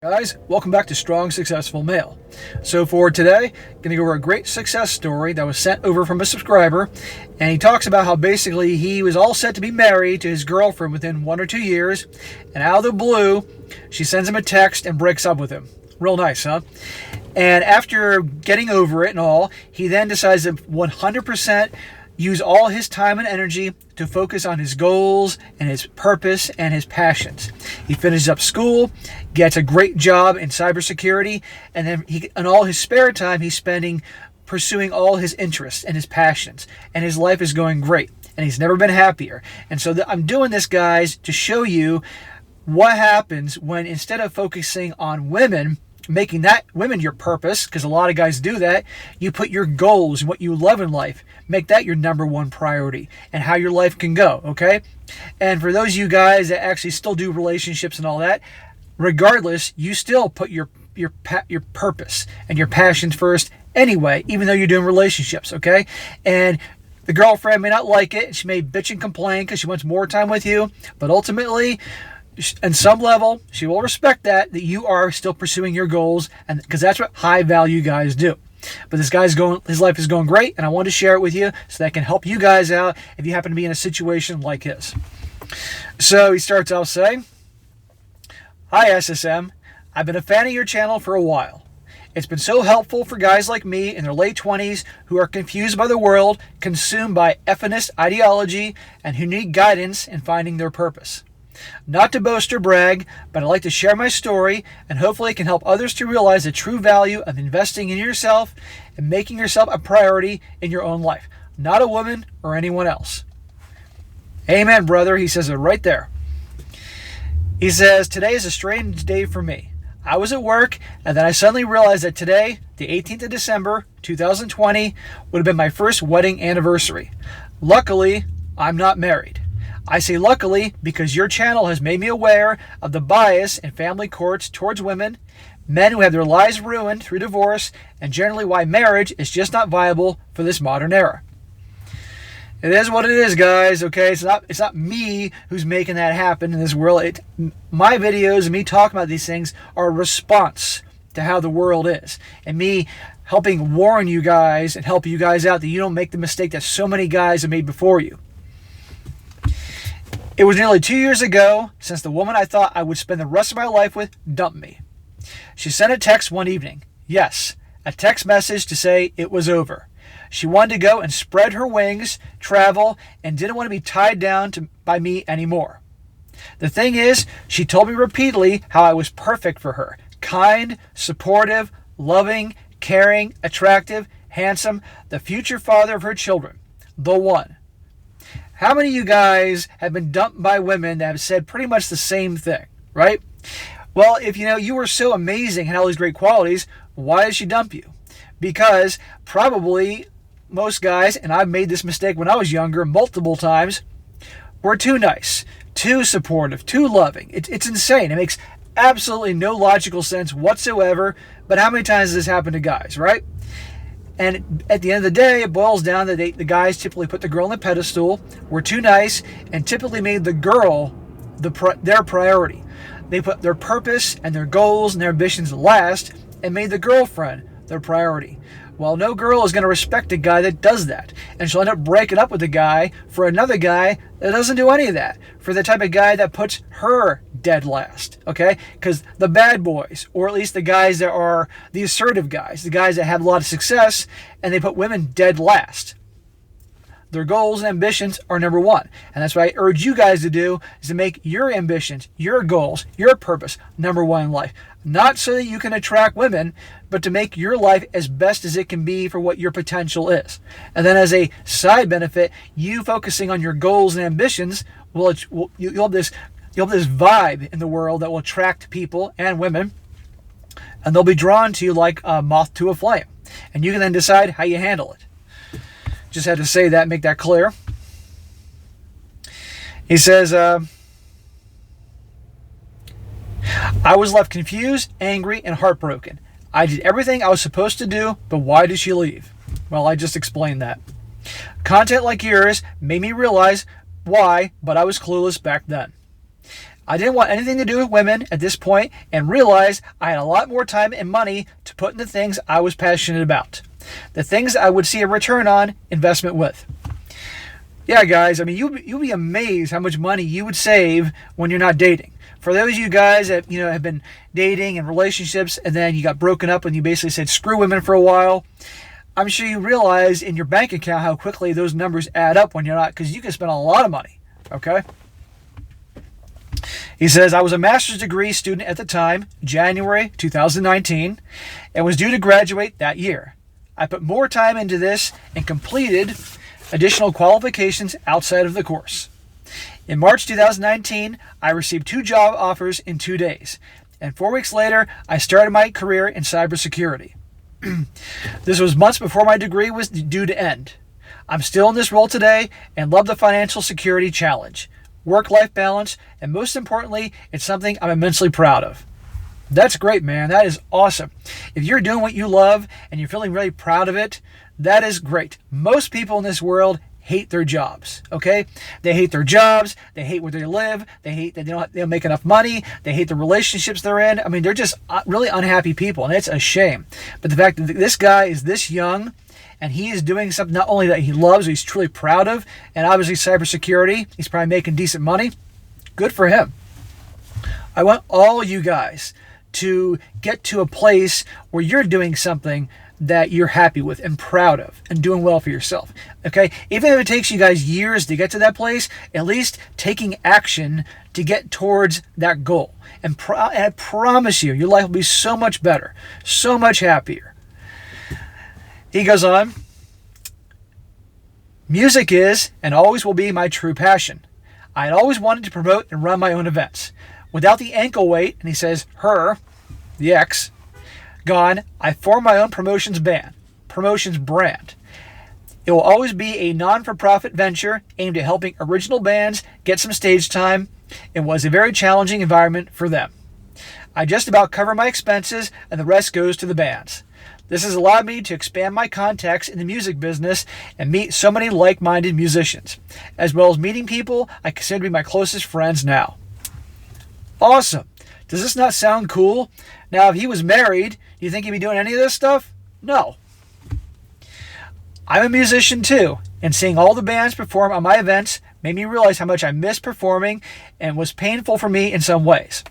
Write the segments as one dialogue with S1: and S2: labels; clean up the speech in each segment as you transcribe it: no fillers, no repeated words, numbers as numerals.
S1: Guys, welcome back to Strong Successful Male. So for today, going to go over a great success story that was sent over from a subscriber, and he talks about how basically he was all set to be married to his girlfriend within 1 or 2 years, and out of the blue, she sends him a text and breaks up with him. Real nice, huh? And after getting over it and all, he then decides to 100% use all his time and energy to focus on his goals and his purpose and his passions. He finishes up school, gets a great job in cybersecurity, and then in all his spare time, he's spending pursuing all his interests and his passions, and his life is going great, and he's never been happier. And so I'm doing this, guys, to show you what happens when instead of focusing on women, making that women your purpose, because a lot of guys do that, you put your goals and what you love in life, make that your number one priority and how your life can go, okay? And for those of you guys that actually still do relationships and all that, regardless, you still put your purpose and your passions first anyway, even though you're doing relationships, okay? And the girlfriend may not like it, she may bitch and complain because she wants more time with you, but ultimately, on some level, she will respect that you are still pursuing your goals, and because that's what high value guys do. But his life is going great, and I wanted to share it with you so that can help you guys out if you happen to be in a situation like his. So he starts out saying, "Hi SSM, I've been a fan of your channel for a while. It's been so helpful for guys like me in their late 20s who are confused by the world, consumed by effeminist ideology, and who need guidance in finding their purpose. Not to boast or brag, but I'd like to share my story and hopefully it can help others to realize the true value of investing in yourself and making yourself a priority in your own life, not a woman or anyone else." Amen, brother. He says it right there. He says, "Today is a strange day for me. I was at work and then I suddenly realized that today, the 18th of December, 2020, would have been my first wedding anniversary. Luckily, I'm not married. I say luckily because your channel has made me aware of the bias in family courts towards women, men who have their lives ruined through divorce, and generally why marriage is just not viable for this modern era." It is what it is, guys, okay? It's not me who's making that happen in this world. My videos and me talking about these things are a response to how the world is, and me helping warn you guys and help you guys out that you don't make the mistake that so many guys have made before you. "It was nearly 2 years ago since the woman I thought I would spend the rest of my life with dumped me. She sent a text one evening. Yes, a text message to say it was over. She wanted to go and spread her wings, travel, and didn't want to be tied down by me anymore. The thing is, she told me repeatedly how I was perfect for her. Kind, supportive, loving, caring, attractive, handsome, the future father of her children. The one. How many of you guys have been dumped by women that have said pretty much the same thing, right? Well, if you were so amazing and had all these great qualities, why did she dump you? Because probably most guys, and I've made this mistake when I was younger multiple times, were too nice, too supportive, too loving. It's insane. It makes absolutely no logical sense whatsoever, but how many times has this happened to guys, right? And at the end of the day, it boils down that the guys typically put the girl on the pedestal, were too nice, and typically made the girl their priority. They put their purpose and their goals and their ambitions last and made the girlfriend their priority. Well, no girl is going to respect a guy that does that. And she'll end up breaking up with a guy for another guy that doesn't do any of that. For the type of guy that puts her dead last, okay? Because the bad boys, or at least the guys that are the assertive guys, the guys that have a lot of success, and they put women dead last. Their goals and ambitions are number one. And that's what I urge you guys to do, is to make your ambitions, your goals, your purpose number one in life. Not so that you can attract women, but to make your life as best as it can be for what your potential is. And then as a side benefit, you focusing on your goals and ambitions, you'll have this vibe in the world that will attract people and women, and they'll be drawn to you like a moth to a flame. And you can then decide how you handle it. Just had to say that, make that clear. He says, "I was left confused, angry, and heartbroken. I did everything I was supposed to do, but why did she leave?" Well, I just explained that. "Content like yours made me realize why, but I was clueless back then. I didn't want anything to do with women at this point and realized I had a lot more time and money to put into things I was passionate about. The things I would see a return on investment with. Yeah, guys, I mean, you'll be amazed how much money you would save when you're not dating. For those of you guys that, have been dating and relationships and then you got broken up and you basically said screw women for a while, I'm sure you realize in your bank account how quickly those numbers add up when you're not, because you can spend a lot of money, okay? He says, I was a master's degree student at the time, January 2019, and was due to graduate that year. I put more time into this and completed additional qualifications outside of the course. In March 2019, I received 2 job offers in 2 days, and 4 weeks later, I started my career in cybersecurity. This was months before my degree was due to end. I'm still in this role today and love the financial security challenge, work-life balance, and most importantly, it's something I'm immensely proud of. That's great, man. That is awesome. If you're doing what you love and you're feeling really proud of it, that is great. Most people in this world hate their jobs, okay? They hate their jobs. They hate where they live. They hate that they don't make enough money. They hate the relationships they're in. I mean, they're just really unhappy people, and it's a shame. But the fact that this guy is this young and he is doing something not only that he loves, he's truly proud of, and obviously cybersecurity, he's probably making decent money. Good for him. I want all you guys to get to a place where you're doing something that you're happy with and proud of and doing well for yourself. Okay? Even if it takes you guys years to get to that place, at least taking action to get towards that goal. And I promise you, your life will be so much better, so much happier. He goes on, music is and always will be my true passion. I had always wanted to promote and run my own events. Without the ankle weight, and he says, her, the ex, gone, I formed my own promotions brand. It will always be a non-for-profit venture aimed at helping original bands get some stage time. It was a very challenging environment for them. I just about cover my expenses and the rest goes to the bands. This has allowed me to expand my contacts in the music business and meet so many like-minded musicians, as well as meeting people I consider to be my closest friends now. Awesome. Does this not sound cool? Now, if he was married, do you think he'd be doing any of this stuff? No. I'm a musician too, and seeing all the bands perform on my events made me realize how much I miss performing and was painful for me in some ways.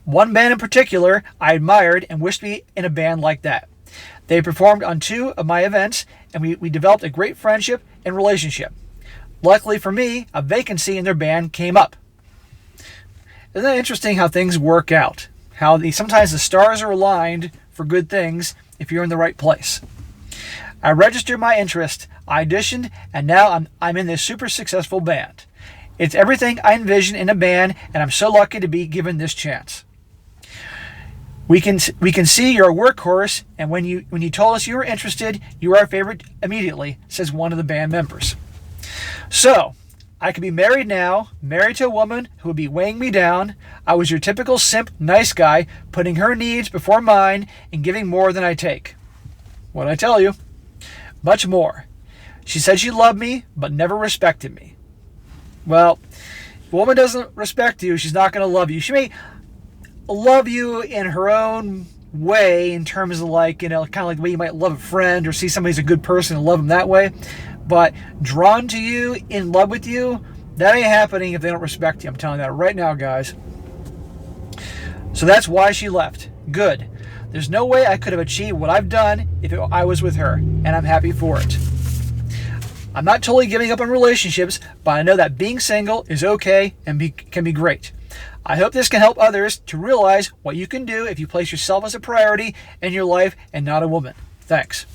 S1: One band in particular I admired and wished to be in a band like that. They performed on 2 of my events, and we developed a great friendship and relationship. Luckily for me, a vacancy in their band came up. Isn't that interesting how things work out? How sometimes the stars are aligned for good things if you're in the right place. I registered my interest, I auditioned, and now I'm in this super successful band. It's everything I envision in a band, and I'm so lucky to be given this chance. We can see you're a workhorse, and when you told us you were interested, you were our favorite immediately, says one of the band members. So, I could be married now, married to a woman who would be weighing me down. I was your typical simp, nice guy, putting her needs before mine and giving more than I take. What'd I tell you? Much more. She said she loved me, but never respected me. Well, if a woman doesn't respect you, she's not going to love you. She may love you in her own way in terms of kind of like the way you might love a friend or see somebody who's a good person and love them that way. But drawn to you, in love with you, that ain't happening if they don't respect you. I'm telling you that right now, guys. So that's why she left. Good. There's no way I could have achieved what I've done if I was with her, and I'm happy for it. I'm not totally giving up on relationships, but I know that being single is okay and can be great. I hope this can help others to realize what you can do if you place yourself as a priority in your life and not a woman. Thanks.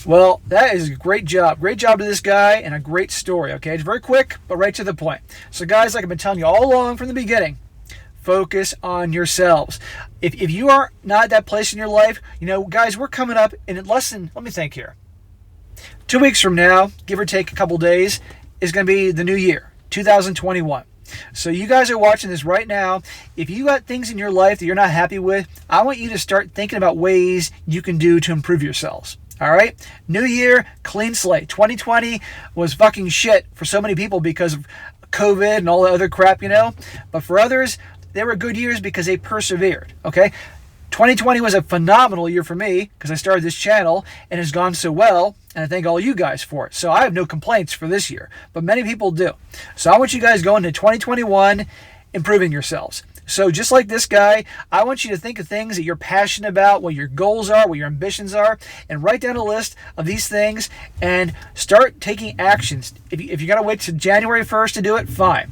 S1: Well, that is a great job. Great job to this guy and a great story, okay? It's very quick, but right to the point. So guys, like I've been telling you all along from the beginning, focus on yourselves. If you are not at that place in your life, guys, we're coming up in less than, let me think here. 2 weeks from now, give or take a couple days, is going to be the new year, 2021. So you guys are watching this right now. If you got things in your life that you're not happy with, I want you to start thinking about ways you can do to improve yourselves. All right? New year, clean slate. 2020 was fucking shit for so many people because of COVID and all the other crap, But for others, they were good years because they persevered, okay? 2020 was a phenomenal year for me because I started this channel and it's gone so well, and I thank all you guys for it. So I have no complaints for this year, but many people do. So I want you guys going into 2021 improving yourselves. So just like this guy, I want you to think of things that you're passionate about, what your goals are, what your ambitions are, and write down a list of these things and start taking actions. If you're going to wait till January 1st to do it, fine.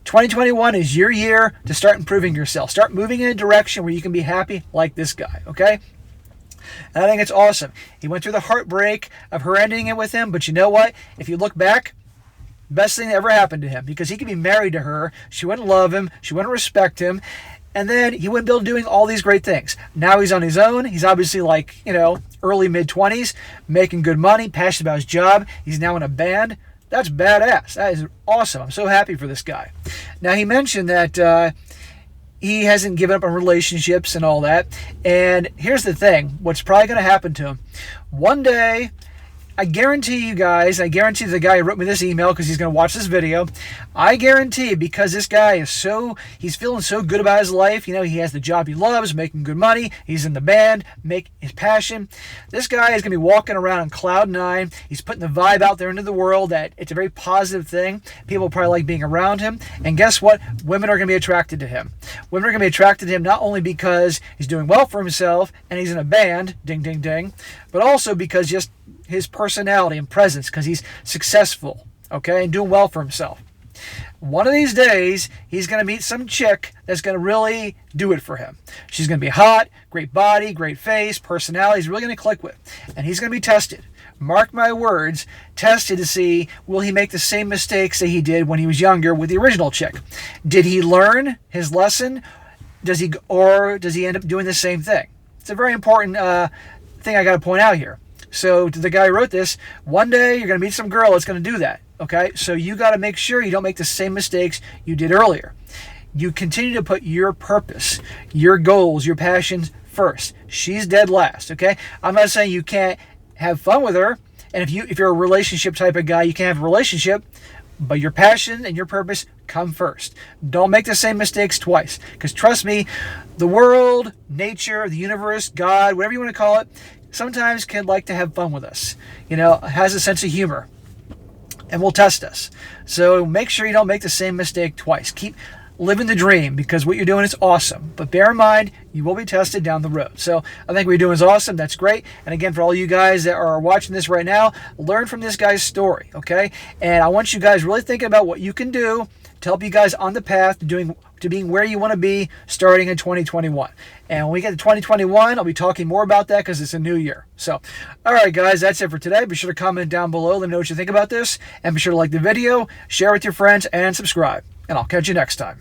S1: 2021 is your year to start improving yourself. Start moving in a direction where you can be happy like this guy, okay? And I think it's awesome. He went through the heartbreak of her ending it with him, but you know what? If you look back, best thing that ever happened to him, because he could be married to her, she wouldn't love him, she wouldn't respect him, and then he wouldn't be able to doing all these great things. Now he's on his own. He's obviously like, early mid-20s, making good money, passionate about his job. He's now in a band. That's badass. That is awesome. I'm so happy for this guy. Now, he mentioned that he hasn't given up on relationships and all that. And here's the thing. What's probably going to happen to him. One day, I guarantee you guys, I guarantee the guy who wrote me this email because he's going to watch this video, I guarantee because this guy is he's feeling so good about his life, he has the job he loves, making good money, he's in the band, make his passion. This guy is going to be walking around on cloud nine. He's putting the vibe out there into the world that it's a very positive thing. People probably like being around him. And guess what? Women are going to be attracted to him. Women are going to be attracted to him not only because he's doing well for himself and he's in a band, ding, ding, ding, but also because just his personality and presence, because he's successful, okay, and doing well for himself. One of these days, he's going to meet some chick that's going to really do it for him. She's going to be hot, great body, great face, personality. He's really going to click with. And he's going to be tested. Mark my words, tested to see, will he make the same mistakes that he did when he was younger with the original chick? Did he learn his lesson? Does he end up doing the same thing? It's a very important thing I got to point out here. So to the guy who wrote this, one day you're going to meet some girl that's going to do that. Okay, so you got to make sure you don't make the same mistakes you did earlier. You continue to put your purpose, your goals, your passions first. She's dead last. Okay, I'm not saying you can't have fun with her, and if you're a relationship type of guy, you can have a relationship, but your passion and your purpose come first. Don't make the same mistakes twice, because trust me, the world, nature, the universe, God, whatever you want to call it, sometimes can like to have fun with us. Has a sense of humor and will test us. So make sure you don't make the same mistake twice. Keep living the dream, because what you're doing is awesome. But bear in mind, you will be tested down the road. So I think what you're doing is awesome. That's great. And again, for all you guys that are watching this right now, learn from this guy's story, okay? And I want you guys really thinking about what you can do to help you guys on the path to being where you want to be starting in 2021. And when we get to 2021, I'll be talking more about that because it's a new year. So, all right, guys, that's it for today. Be sure to comment down below. Let me know what you think about this. And be sure to like the video, share with your friends, and subscribe. And I'll catch you next time.